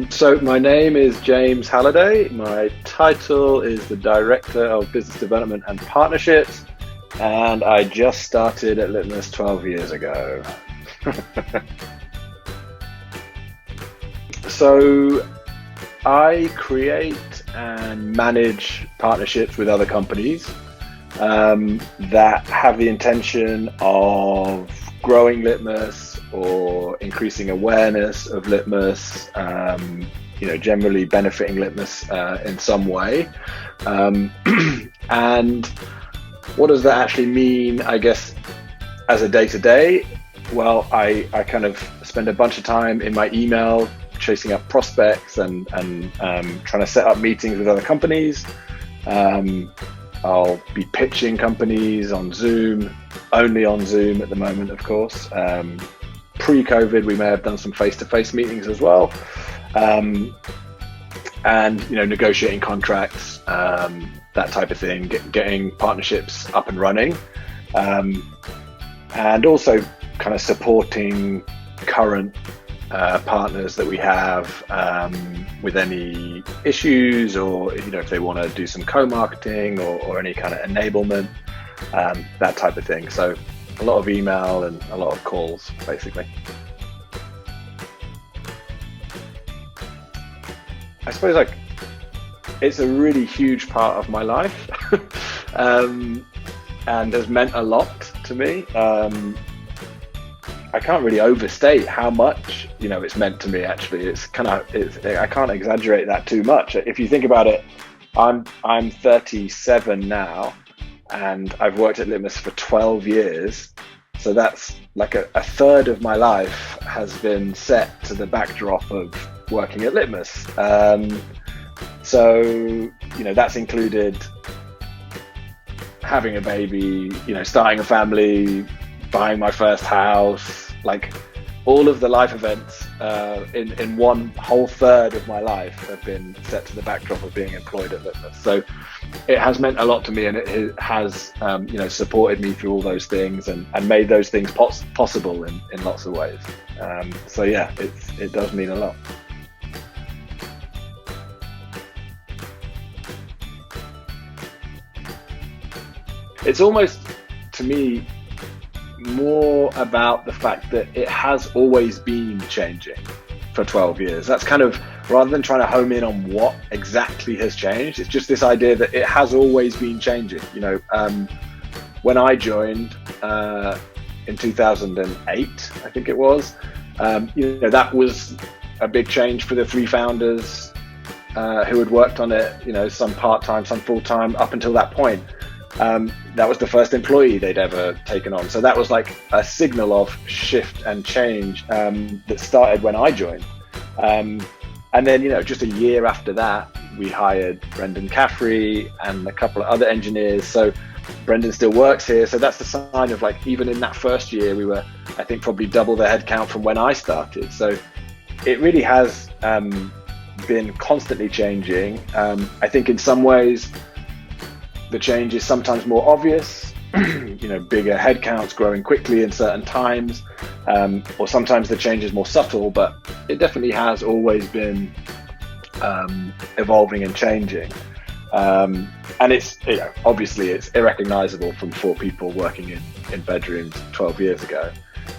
So my name is James Halliday. My title is the Director of Business Development and Partnerships, and I just started at Litmus 12 years ago. So I create and manage partnerships with other companies that have the intention of growing Litmus or increasing awareness of Litmus, generally benefiting Litmus in some way. And what does that actually mean, I guess, as a day-to-day? Well, I kind of spend a bunch of time in my email chasing up prospects and trying to set up meetings with other companies. I'll be pitching companies on Zoom, only on Zoom at the moment, of course. Pre-COVID, we may have done some face-to-face meetings as well. And, negotiating contracts, that type of thing, getting partnerships up and running. And also kind of supporting current partners that we have with any issues, or if they want to do some co-marketing or any kind of enablement, that type of thing. So a lot of email and a lot of calls, basically. I suppose it's a really huge part of my life and has meant a lot to me. I can't really overstate how much it's meant to me. Actually, I can't exaggerate that too much. If you think about it, I'm 37 now, and I've worked at Litmus for 12 years. So that's like a third of my life has been set to the backdrop of working at Litmus. So that's included having a baby, starting a family, buying my first house, like all of the life events in one whole third of my life have been set to the backdrop of being employed at Litmus. So it has meant a lot to me, and it has supported me through all those things and made those things possible in lots of ways. So yeah, it does mean a lot. It's almost, to me, more about the fact that it has always been changing for 12 years. That's kind of, rather than trying to home in on what exactly has changed, it's just this idea that it has always been changing. When I joined in 2008, I think it was, that was a big change for the three founders who had worked on it, some part-time, some full-time, up until that point. That was the first employee they'd ever taken on. So that was like a signal of shift and change that started when I joined. And then, just a year after that, we hired Brendan Caffrey and a couple of other engineers. So Brendan still works here. So that's the sign of, like, even in that first year, we were, I think, probably double the headcount from when I started. So it really has been constantly changing. I think in some ways, the change is sometimes more obvious, bigger headcounts growing quickly in certain times, or sometimes the change is more subtle, but it definitely has always been evolving and changing. And it's, obviously it's irrecognizable from four people working in bedrooms 12 years ago.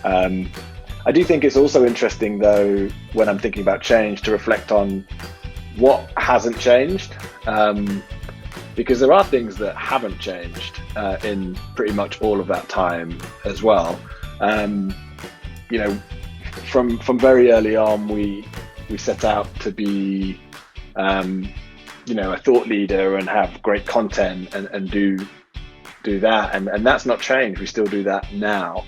I do think it's also interesting, though, when I'm thinking about change, to reflect on what hasn't changed. Because there are things that haven't changed in pretty much all of that time as well. From very early on, we set out to be, a thought leader and have great content and do that, and that's not changed. We still do that now.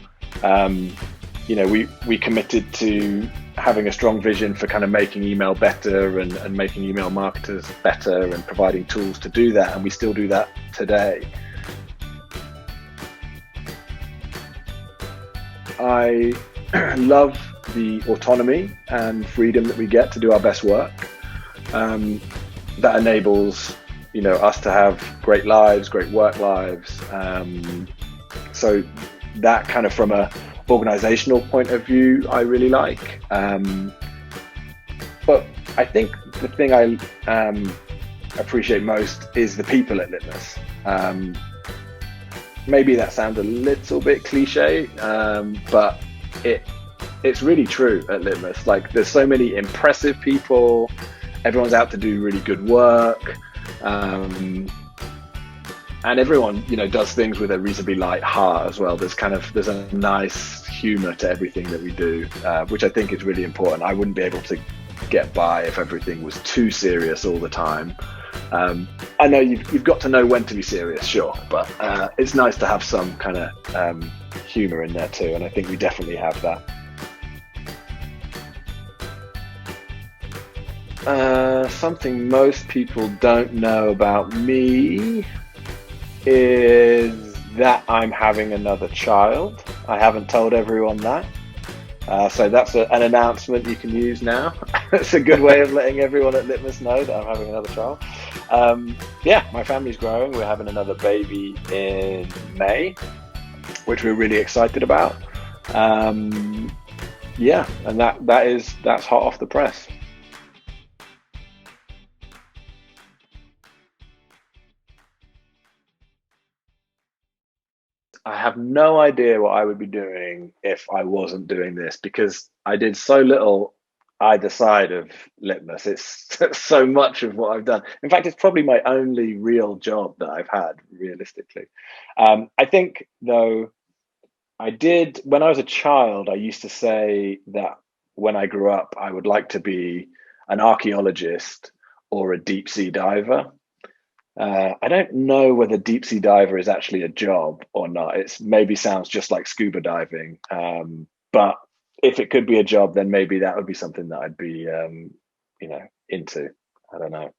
We committed to having a strong vision for kind of making email better and making email marketers better and providing tools to do that, and we still do that today. I love the autonomy and freedom that we get to do our best work. That enables us to have great lives, great work lives. So that kind of, from a organizational point of view, I really like. But I think the thing I appreciate most is the people at Litmus. Maybe that sounds a little bit cliche, but it it's really true at Litmus. Like, there's so many impressive people. Everyone's out to do really good work, and everyone, does things with a reasonably light heart as well. There's a nice humor to everything that we do, which I think is really important. I wouldn't be able to get by if everything was too serious all the time. I know you've got to know when to be serious, sure, but it's nice to have some kind of humor in there too, and I think we definitely have that. Something most people don't know about me is that I'm having another child. I haven't told everyone that. So that's an announcement you can use now. It's a good way of letting everyone at Litmus know that I'm having another child. Yeah, my family's growing. We're having another baby in May, which we're really excited about. Yeah, and that's hot off the press. I have no idea what I would be doing if I wasn't doing this, because I did so little either side of Litmus. It's so much of what I've done. In fact, it's probably my only real job that I've had, realistically. I think, though, I did, when I was a child, I used to say that when I grew up, I would like to be an archaeologist or a deep sea diver. I don't know whether deep sea diver is actually a job or not. It's maybe sounds just like scuba diving, but if it could be a job, then maybe that would be something that I'd be, into. I don't know.